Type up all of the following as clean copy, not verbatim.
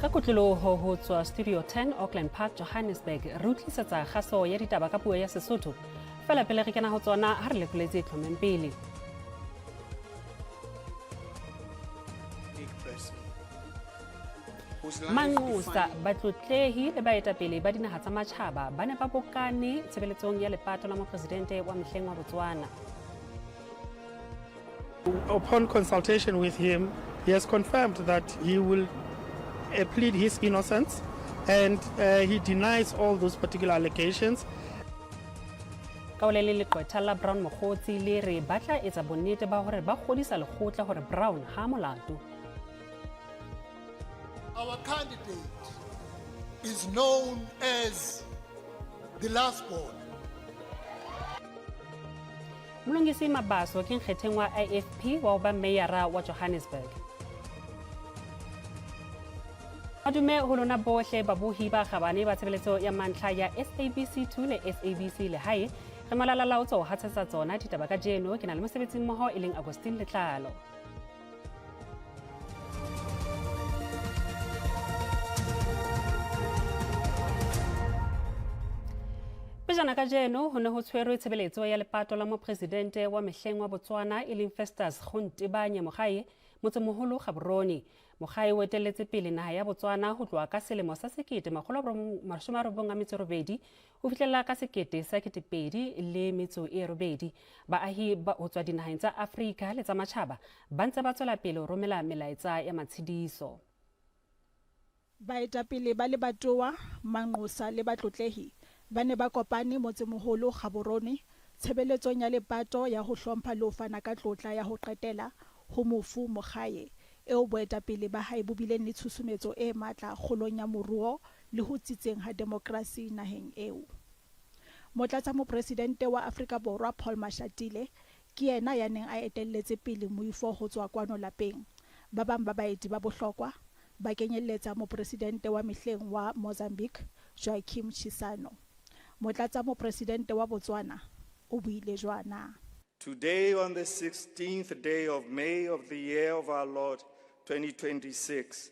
Ga kotloloho ho tswa Studio 10 Auckland Park Johannesburg re utlwisatsa kgaso ya ditaba ka puo ya Sesotho fela pele re kena ho tsona ha re lekoletse tlhomeng pele. Manqosa batlotlehi le baetapele ba dinaha tsa matjhaba ba ne ba bokane tshebeletsong ya lepato la mopresidente wa mehleng wa Botswana. Upon consultation with him, he has confirmed that he will plead his innocence and he denies all those particular allegations. Kaolele leqwetha la Brown Mokgotsi le re batla etsa bonnete ba hore ba kgodisa lekgotla hore Brown ha molato. Our candidate is known as the last born. Molongisi Mabaso ke nkgetheng wa IFP wa ba meyara wa Johannesburg. Adume ho lona bohle babuhi ba kgabane ba tshebeletso ya mantlha ya SABC2 le SABC le hae re malalalaotso ha tsetsa tsona ditaba ka jeno ke na le mosebetsi mmoho e leng Agustin Letlalo. Pejana ka jeno ho ne ho tshwerwe tshebeletso ya lepato la mopresidente wa mehleng wa Botswana e leng Festus Gontebanye Mogae motsemoholo Gaborone. Mogae o etelletse pele naha ya Botswana ho tloha ka selemo sa 1998 ho fihlela ka 2008. Baahi ba ho tswa dinaheng tsa Afrika le tsa matjhaba ba ntse ba tswela pele ho romela melaetsa ya matshediso. Baetapele ba lebatowa Manqosa le batlotlehi ba ne ba kopane motsemoholo Gaborone tshebeletsong ya lepato ya ho hlompha le ho fana ka tlotla ya ho qetela ho mofu Mogae eo boetapele ba hae bo bileng le tshusumetso e matla kgolong ya moruo le ho tsitseng ha demokrasi naheng eo. Motlatsa mopresidente wa Afrika Borwa Paul Mashatile ke yena ya neng a etelletse pele moifo ho tswa kwano lapeng. Ba bang ba baeti ba bohlokwa ba kenyelletsa mopresidente wa mehleng wa Mozambique Joaquim Chissano. Motlatsa mopresidente wa Botswana o buile jwana. Today, on the 16th day of May of the year of our Lord 2026,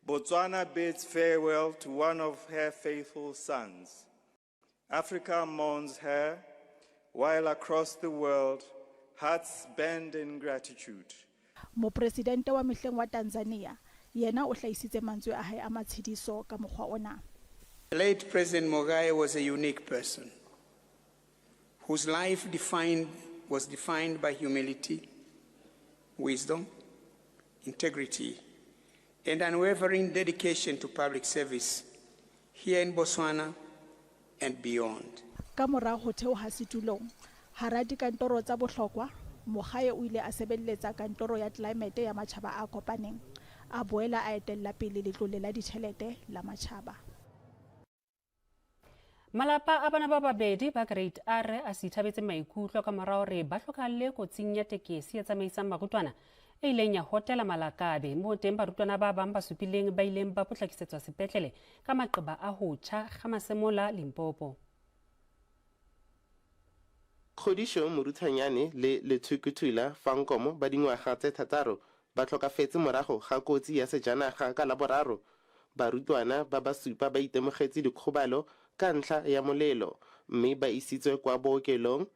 Botswana bids farewell to one of her faithful sons. Africa mourns her, while across the world, hearts bend in gratitude. Mopresidente wa mehleng wa Tanzania, yena o hlaisitse mantswe a hae a matshediso ka mokgwa ona. The late President Mogae was a unique person whose life was defined by humility, wisdom, integrity, and unwavering dedication to public service here in Botswana and beyond. Ka mora ho theoha setulong, hara dikantoro tsa bohlokwa, Mogae o ile a sebelletsa kantoro ya climate ya matjhaba a kopaneng, a boela a etella pele letlole la ditjhelete la matjhaba. Malapa a bana ba babedi ba grade R a sithabetse maikutlo ka morao re ba hlokahalle kotsing ya tekesi ya tsamaisang barutwana e ileng ya hotela Malakabe moo teng barutwana ba bang ba supileng ba ileng ba potlakisetswa sepetlele ka maqeba a ho tjha ga Masemola Limpopo. Kgodisho Moruthanyane le Lethukuthula Fankomo ba dingwaga tse 3 ba tlhokafetse morago ga kotsi ya sejanaga ka Laboraro. Barutwana ba ba supa ba itemogetse dikgobalo ka ntlha ya molelo mme ba isitswe kwa bookelong.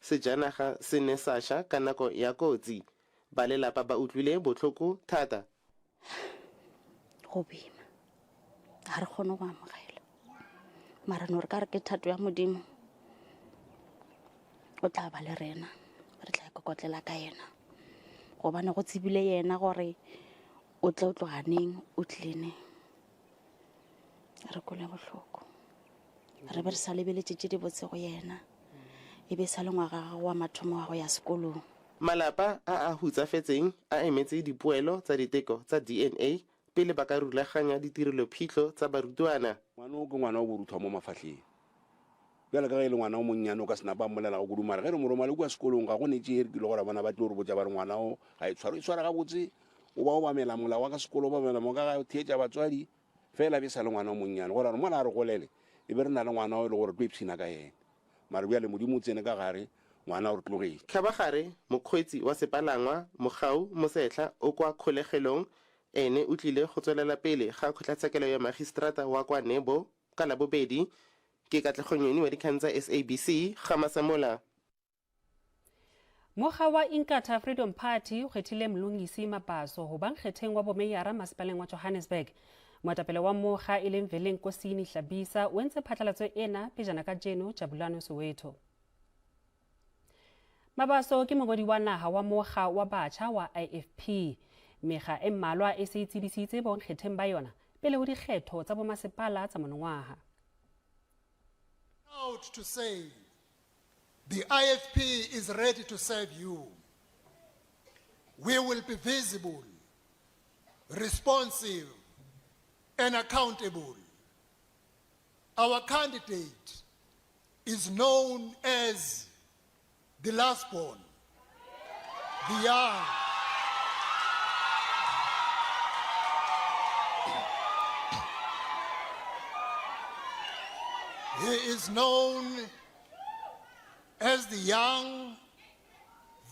Sejanaga se ne sa sha ka nako ya kotsi. Ba lelapa ba utlwile botlhoko thata. Go bima ha re kgone go amogela mara no re ka re ke thato ya modimo o tla ba le rena re tla ikokotlela ka yena go bana go tsibile yena gore o tla utloganeng o tlene re kole bohloko re be re sa lebeletse di botse go yena e be sa lengwaga wa mathomo wa go ya sekolong. Malapa a hutsafetseng a emetse dipoelo tsa diteko tsa DNA pele ba ka rulaganya ditirelo phitlho tsa barutwana. Ngwana o ke ngwana o borutwa mo mafatlheng bjale ka ge le ngwana o monnyane o ka sena ba mmolela go kudumara ge re mo romale kwa sekolong ga go netse re kile gore bana ba tlo re botsa ba re ngwana o ga e tshwara ga botse o ba o bamela mola wa ka sekolo ba bamela mo ka ga theetša batswadi fela be sa le ngwana o monnyane gore re mola re golele e be re na le ngwana o e le gore tlo ipshina ka yena mare bjale modimo o tsene ka gare ngwana o re tlogile. Khabagare mokgweetsi wa sepalangwa Mogau Mosetla o kwa kgolegelong ene o tlile go tswelela pele ga kgotlatshekelo ya magistrata wa kwa Nebo ka Labobedi. Ke Katlego wa dikgang tsa SABC Gamasamola. Mokga wa Inkatha Freedom Party o kgethile Mlungisi Mabaso ho ba nkgetheng wa bomeyara masepaleng wa Johannesburg. Moetapele wa mokga e leng Veleng Kosini Hlabisa o entse phatlalatso ena pejana ka jeno Jabulano Soweto. Mabaso ke mogodi wa naha wa mokga wa batjha wa IFP. Mekga e mmalwa e se itsebisitse bo nkgetheng ba yona pele ho dikgetho tsa bomasepala tsa monongwaha. Proud to say the IFP is ready to serve you. We will be visible, responsive, and accountable. Our candidate is known as the last born, the young. He is known as the young,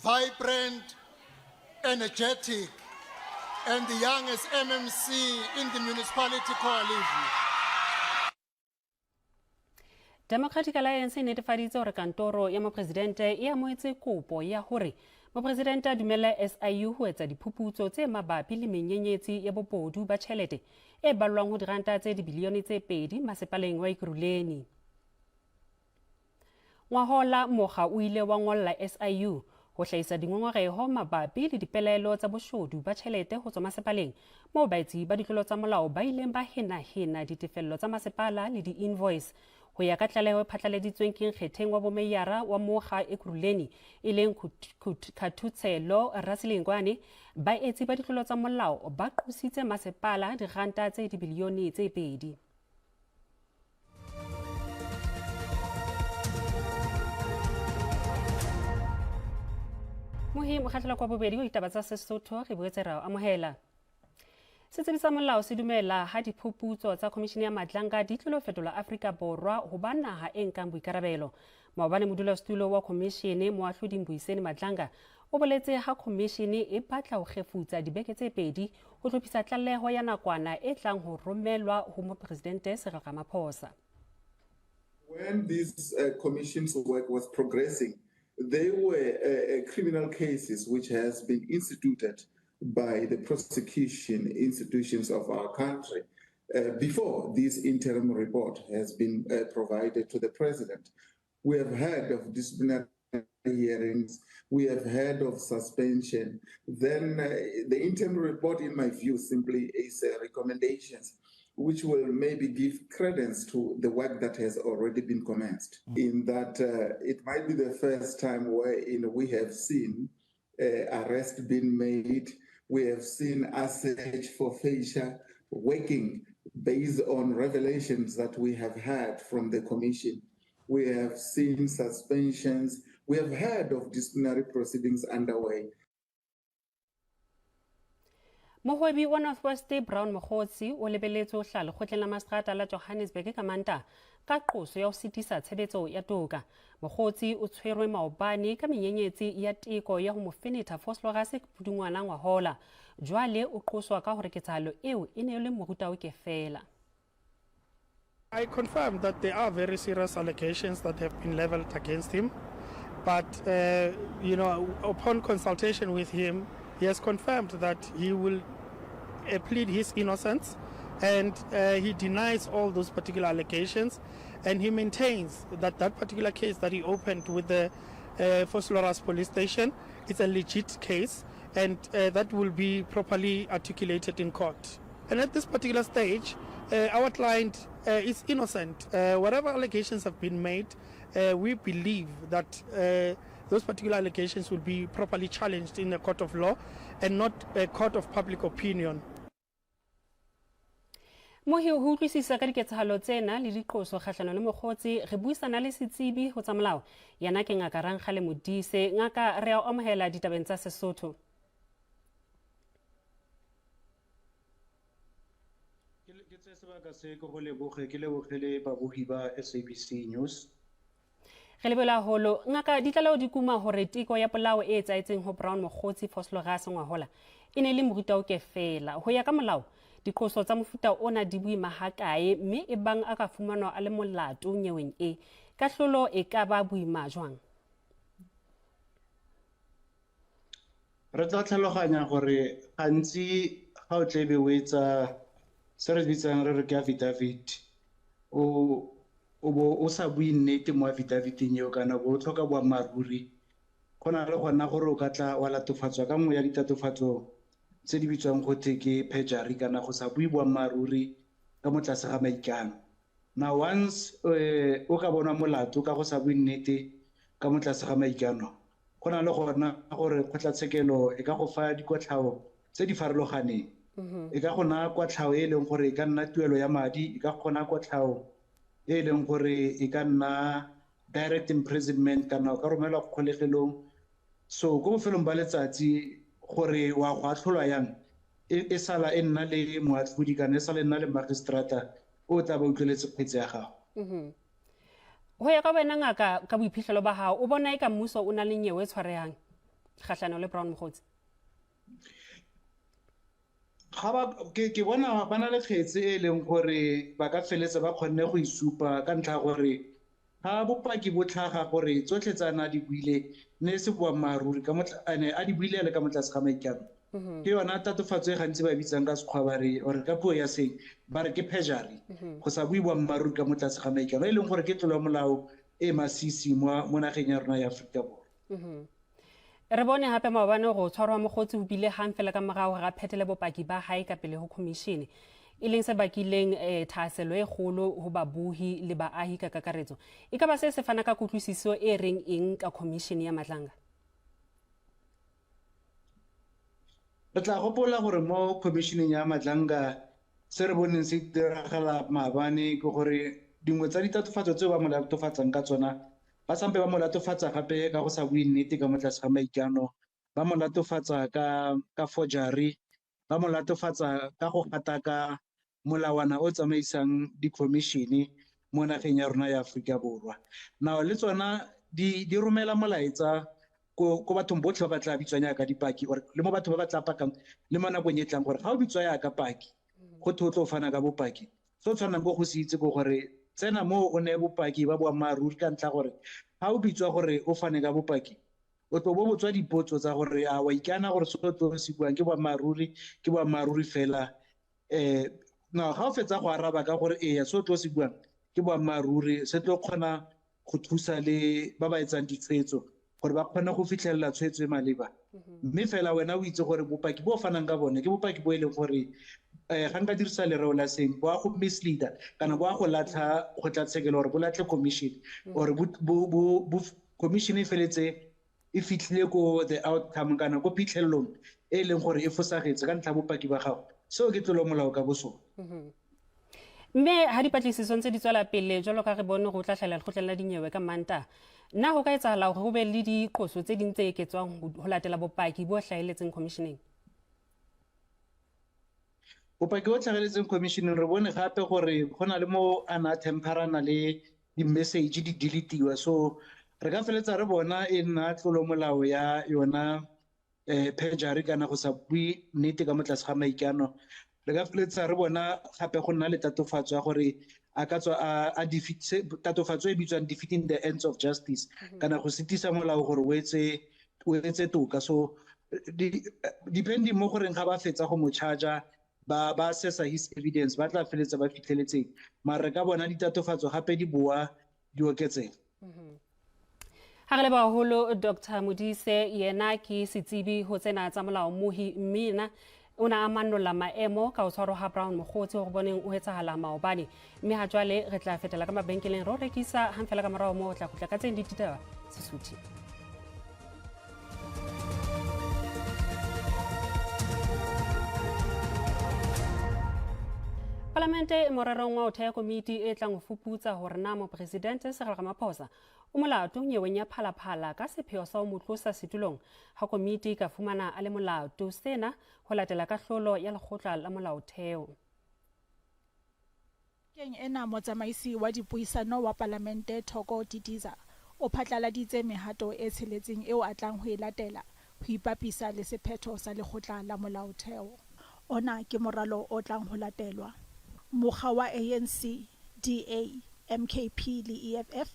vibrant, energetic, and the youngest MMC in the municipality coalition. Democratic Alliance e netefaditse hore kantoro ya mopresidente e amohetse kopo ya hore mopresidente a dumelle SIU ho etsa diphuputso tse mabapi le menyenyetsi ya bobodu ba tjhelete e ballwang ho diranta tse dibilione tse 2 masepaleng wa Ekurhuleni. Ngwahola mokga o ile wa ngolla SIU ho hlahisa dingongoreho mabapi le dipelaelo tsa boshodu ba tjhelete ho tswa masepaleng moo baetsi ba ditlolo tsa molao ba ileng ba hena ditefello tsa masepala le di-invoice ho ya ka tlaleho e phatlaladitsweng ke nkgetheng wa bomeyara wa mokga Ekurhuleni e leng Khathutselo Rasilingwane. Baetsi ba ditlolo tsa molao ba qositse masepala diranta tse dibilione tse 2. Mohi mokgahlelo kwa bobedi ho ditaba tsa Sesotho re boetse ra amohela. Setsebi sa molao se dumela ha diphuputso tsa Komishene ya Matlanga di tlilo fetola Afrika Borwa ho ba naha e nkang boikarabelo. Maobane modulasetulo wa komishene Moahlodi Mbuyiseni Matlanga o boletse ha komishene e batla ho kgefutsa dibeke tse 2 ho hlophisa tlaleho ya nakwana e tlang ho romelwa ho mopresidente Cyril Ramaphosa. When this commission's work was progressing, there were criminal cases which has been instituted by the prosecution institutions of our country before this interim report has been provided to the president. We have heard of disciplinary hearings, we have heard of suspension. Then the interim report, in my view, simply is recommendations which will maybe give credence to the work that has already been commenced. In that it might be the first time wherein we have seen arrest being made, we have seen a search for facial working based on revelations that we have had from the commission. We have seen suspensions, we have heard of disciplinary proceedings underway. Mohwebi wa Northwest Brown Mokgotsi o lebeletse ho hlala lekgotleng la Mastrata la Johannesburg ka Manta ka qoso ya ho sitisa tshebetso ya toka. Mokgotsi o tshwerwe maobane ka menyenyetsi ya teko ya ho mo fenetha Phosphorus Pudungwana ngwahola. Jwale o qoswa ka hore ketsahalo eo e ne le moruta o ke fela. I confirm that there are very serious allegations that have been leveled against him, but upon consultation with him, he has confirmed that he will plead his innocence, and he denies all those particular allegations, and he maintains that that particular case that he opened with the Phosphorus police station is a legit case, and that will be properly articulated in court. And at this particular stage, our client is innocent. Whatever allegations have been made, we believe that those particular allegations will be properly challenged in a court of law and not a court of public opinion. Mohi ho utlwisisa ka diketsahalo tsena le diqoso kgahlano le Mokgotsi re buisana le setsebi ho tsa molao yana ke ngaka Rankgale Modise. Ngaka re a amohela ditabeng tsa Sesotho. Ke tse sebaka se go leboge ke lebogele babohi ba SABC News. Re lebela holo ngaka di tlalao di kuma hore tiko ya polao e etsaetseng ho Brown Mokgotsi Phosphorus ngwahola e ne le moruta o ke fela ho ya ka molao diqoso tsa mofuta ona di boima hakae mme e bang a ka fumanwa a le molato nyeweng e kahlolo e ka ba boima jwang. Re tla tlhaloganya gore gantsi ga o tlebe o etsa se re bitsang re re ke affidavit o bo o sa bue nnete mo affidaviteng eo kana bo o tlhoka boammaaruri go na le gona gore o ka tla wa latofatswa ka nngwe ya ditatofatso tse di bitswang gote ke perjury kana go sa bue boammaaruri ka mo tlase ga maikano. Now once o ka bona molato ka go sa bue nnete ka mo tlase ga maikano go na le gona gore kgotlatshekelo e ka go fa dikotlhao tse di farologaneng. E ka gona kotlhao e leng gore e ka nna tuelo ya madi, e ka gona kotlhao e leng gore e ka nna direct imprisonment kana o ka romelwa kgolegelong. So go bofelong ba letsatsi gore wa go atlholwa yang e sala e nna le moatlhodi kana e sala e nna le magistrata o tla ba utlweletse kgetse ya gago. Ho ya ka wena ngaka ka boiphihlelo ba hao o bona e ka mmuso o na le nyewe e tshwarehang kgahlano le Brown Mokgotsi? Ke bona ba na le kgetse e leng gore ba ka feletsa ba kgonne go isupa ka ntlha gore ha bopaki bo tlhaga gore tsotlhe tsana di buile ne se boammaaruri ka a di buile le ka motlase ga maikano. Ke yona tatofatso e gantsi ba bitsang ka sekgwa ba re or ka puo ya seng ba re ke perjury go sa bue boammaaruri ka motlase ga maikano e leng gore ke tlolo ya molao e masisi mo nageng ya rona ya Aforika Borwa. Re bone hape maobane go tshwarwa Mokgotsi ho bile hang fela ka morao ga phethele bopaki ba hae ka pele ho commission e leng se bakileng thahaselo e kgolo ho babuhi le baahi ka kakaretso. E ka ba se fana ka kutlwisiso e reng eng ka commission ya Matlanga? Re tla gopola gore mo commissioning ya Matlanga se re boneng se diragala maabane ke gore dingwe tsa ditatofatso tseo ba mo latofatsang ka tsona ba sampe ba mo latofatsa gape ka go sa bue nnete ka mo tlase ga maikano, ba mo latofatsa ka forgery, ba mo latofatsa ka go gataka molawana o tsamaisang di-commissione mo nageng ya rona ya Aforika Borwa. Now le tsona di romela molaetsa ko bathong botlhe ba tla bitswang yaka dipaki or le mo batho ba ba tla pakang le mo nakong e tlang gore ga o bitswa yaka paki go tlo fana ka bopaki so tshwanang go se itse go gore tsena mo o ne bopaki ba boammaaruri ka ntlha gore ga o bitswa gore o fane ka bopaki o tlo bo botswa dipotso tsa gore a wa ikana gore se tlo se buang ke boammaaruri fela no ga o fetsa go araba ka gore ya se tlo se buang ke boammaaruri se tlo kgona go thusa le ba ba etsang ditshwetso gore ba kgona go fitlhelela tshwetso e maleba. Mme fela wena o itse gore bopaki bo fanang ka bone ke bopaki bo e leng gore ga nka dirisa lereo la seng bo a go misleader kana bo a go latlha kgotlatshekelo gore bo latlhe commission or commission e feletse e fitlhile ko the outcome kana ko phitlhelelong e leng gore e fosagetse ka ntlha bopaki ba gago seo ke tlolo molao ka bosona. Mme ha dipatlisiso ntse di tswela pele jalo ka re bone go tla tlhaela lekgotleng la dinyewe ka Mantaha nna go ka etsahala gore go be le diqoso tse ding tse eketswang ho latela bopaki bo hlaheletseng commissioning? Bopaki bo hlaheletseng commissioning re bone gape gore go na le mo ana temperana le di-message di deletiwa so re ka feletsa re bona e nna tlolo molao ya yona perjury kana go sa bue nnete ka mo tlase ga maikano. Re ka feletsa re bona gape go nna le tatofatso ya gore a ka tswa a tatofatso e bitswang defeating the ends of justice kana go setisa molao gore o etse toka so depending mo goreng ga ba fetsa go mo charger ba assessa his evidence ba tla feletsa ba fitlheletseng mara re ka bona ditatofatso gape di boa di oketsega. Ha re le baholo Dr. Modise yena ke setsebi ho tsena tsa molao mohi mmina una amanola maemo ka o tshwaro ha Brown Mokgotsi go boneng o etsahala maobane mme ha jwale re tla fetela ka mabenkeleng ro rekisa hang fela ka morao mo tla kutla ka tseng ditaba Sesotho. Parlamente morerong wa o thea komiti e tlang go fuputsa hore na mo presidente Cyril Ramaphosa o molato nyeweng ya phalaphala ka sepheo sa o motlosa setulong ha komiti ka fumana a le molato sena ho latela ka hlolo ya lekgotla la molaotheo. Keng ena motsamaisi wa dipuisano wa Parlamente Thoko Didiza o phatlaladitse mehato e tsheletseng eo a tlang ho e latela ho ho ipapisa le sephetho sa lekgotla la molaotheo. Ona ke moralo o tlang ho latelwa. Mokga wa ANC, DA, MKP le EFF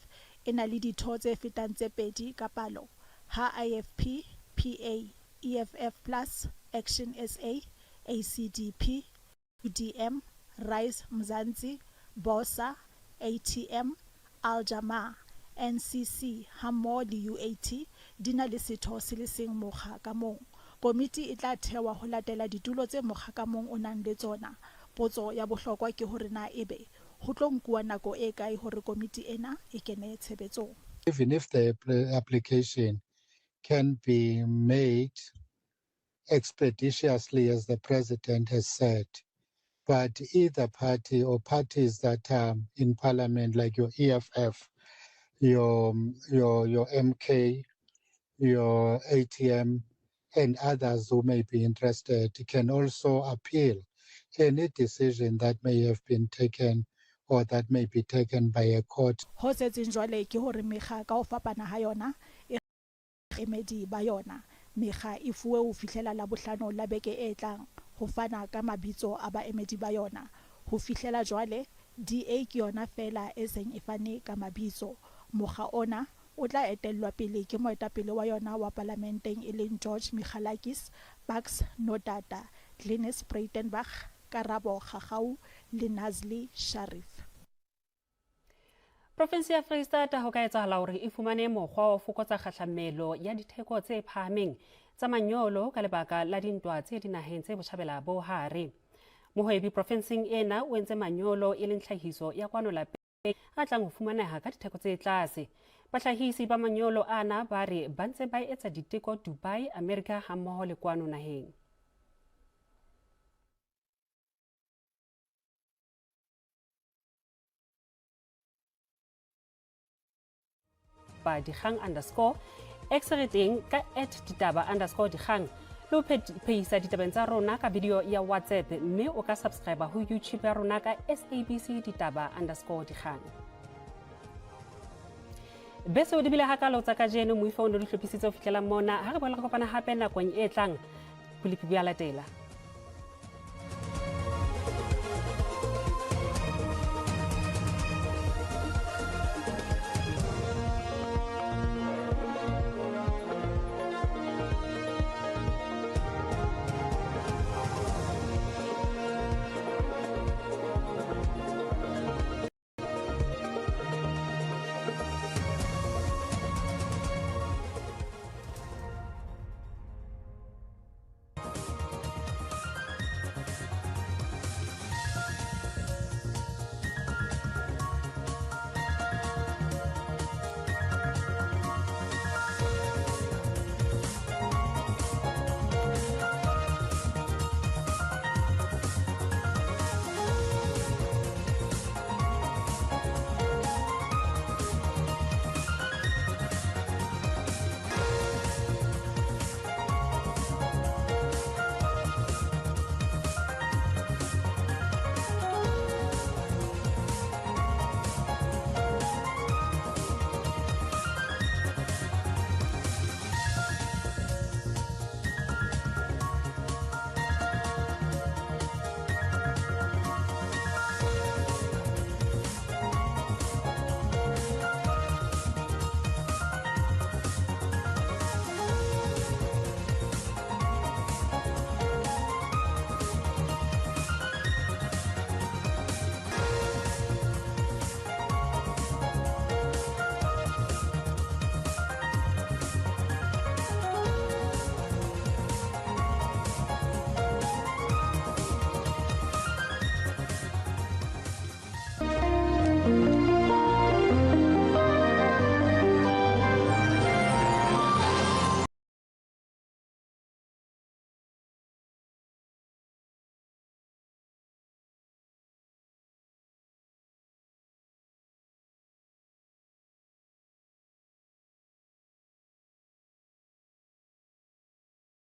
e na le ditho tse fetang tse pedi ka palo, ha IFP, PA, EFF Plus, Action SA, ACDP, UDM, Rise Mzansi, BOSA, ATM, Al-Jamaa, NCC hammoho le UAT di na le setho se le seng mokga ka mong. Komiti e tla thewa ho latela ditulo tse mokga ka mong o nang le tsona. Potso ya bohlokwa ke hore na ebe ho tlo nkuwa nako e kae hore komiti ena e kene tshebetsong. Even if the application can be made expeditiously, as the president has said, but either party or parties that are in parliament, like your EFF, your MK, your ATM, and others who may be interested, can also appeal any decision that may have been taken or that may be taken by a court. Ho setseng jwale ke hore mekga ka ho fapana ha yona e emedi ba yona. Mekga e fuwe ho fihlela la bohlano la beke e tlang ho fana ka mabitso a baemedi ba yona. Ho fihlela jwale DA ke yona fela e seng e fane ka mabitso. Mokga ona o tla etellwa pele ke moetapele wa yona wa parlamenteng e leng George Michalakis, Bucks Nodata, Glenis Breitenbach, Karabo Khagau le Nazli Sharif. Province ya Freistata ho ka etsahala hore e fumane mokgwa wa fokotsa kgahlamelo ya ditheko tse phahameng tsa manyolo ka lebaka la dintwa tse dinaheng tse botjhabela bo hare. Mohwebi provinceng ena o entse manyolo e leng tlhahiso ya kwano lapeng a tlang ho fumaneha ka ditheko tse tlase. Bahlahisi ba manyolo ana ba re ba ntse ba etsa diteko Dubai, America hammoho le kwano naheng. Ba dikgang _ exereteng ka @ditaba_dikgang le ho phehisa ditabeng tsa rona ka video ya WhatsApp, mme o ka subscribe ho YouTube ya rona ka SABC ditaba_dikgang. Bese o di bile hakalo tsa kajeno moifo o ne di hlophisitse ho fihlela mona ha re boela re kopana hape nakong e tlang. Philippe Bialatela.